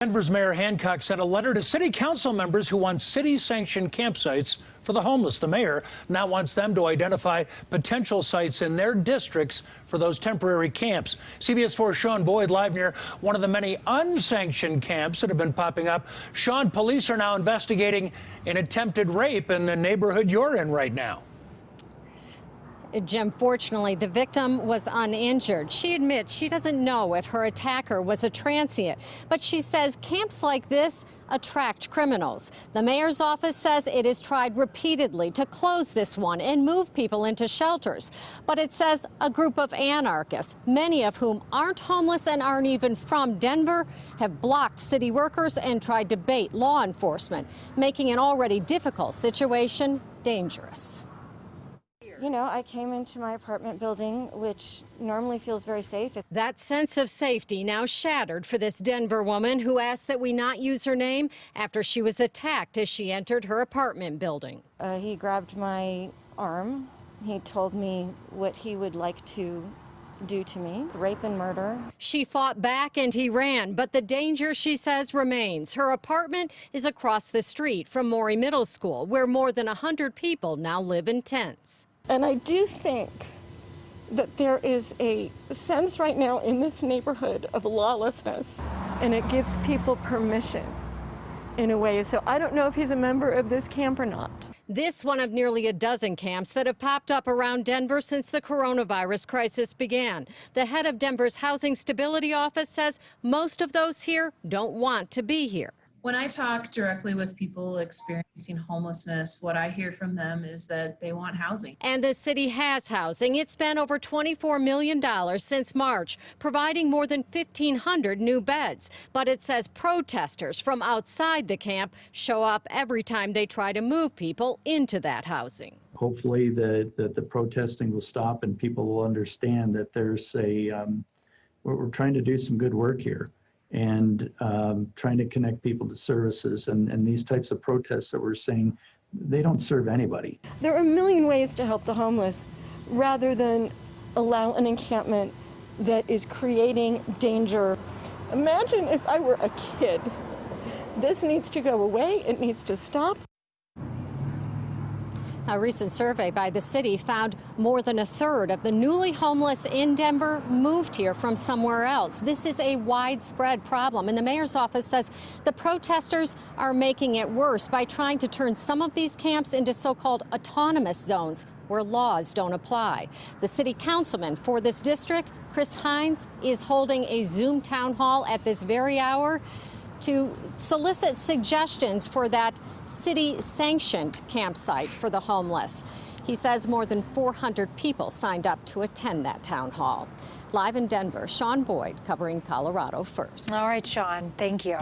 Denver's Mayor Hancock sent a letter to city council members who want city-sanctioned campsites for the homeless. The mayor now wants them to identify potential sites in their districts for those temporary camps. CBS 4's Sean Boyd live near one of the many unsanctioned camps that have been popping up. Sean, police are now investigating an attempted rape in the neighborhood you're in right now. Jim, fortunately, the victim was uninjured. She admits she doesn't know if her attacker was a transient, but she says camps like this attract criminals. The mayor's office says it has tried repeatedly to close this one and move people into shelters. But it says a group of anarchists, many of whom aren't homeless and aren't even from Denver, have blocked city workers and tried to bait law enforcement, making an already difficult situation dangerous. You know, I came into my apartment building, which normally feels very safe. That sense of safety now shattered for this Denver woman who asked that we not use her name after she was attacked as she entered her apartment building. He grabbed my arm. He told me what he would like to do to me, rape and murder. She fought back and he ran, but the danger, she says, remains. Her apartment is across the street from Morey Middle School, where more than 100 people now live in tents. And I do think that there is a sense right now in this neighborhood of lawlessness, and it gives people permission in a way. So I don't know if he's a member of this camp or not. This one of nearly a dozen camps that have popped up around Denver since the coronavirus crisis began. The head of Denver's Housing Stability Office says most of those here don't want to be here. When I talk directly with people experiencing homelessness, what I hear from them is that they want housing. And the city has housing. It's spent over $24 million since March, providing more than 1,500 new beds. But it says protesters from outside the camp show up every time they try to move people into that housing. Hopefully the protesting will stop and people will understand that there's we're trying to do some good work here. And trying to connect people to services and these types of protests that we're seeing, they don't serve anybody. There are a million ways to help the homeless rather than allow an encampment that is creating danger. Imagine if I were a kid. This needs to go away. It needs to stop. A recent survey by the city found more than a third of the newly homeless in Denver moved here from somewhere else. This is a widespread problem, and the mayor's office says the protesters are making it worse by trying to turn some of these camps into so-called autonomous zones where laws don't apply. The city councilman for this district, Chris Hines, is holding a Zoom town hall at this very hour to solicit suggestions for that city-sanctioned campsite for the homeless. He says more than 400 people signed up to attend that town hall. Live in Denver, Sean Boyd covering Colorado First. All right, Sean, thank you.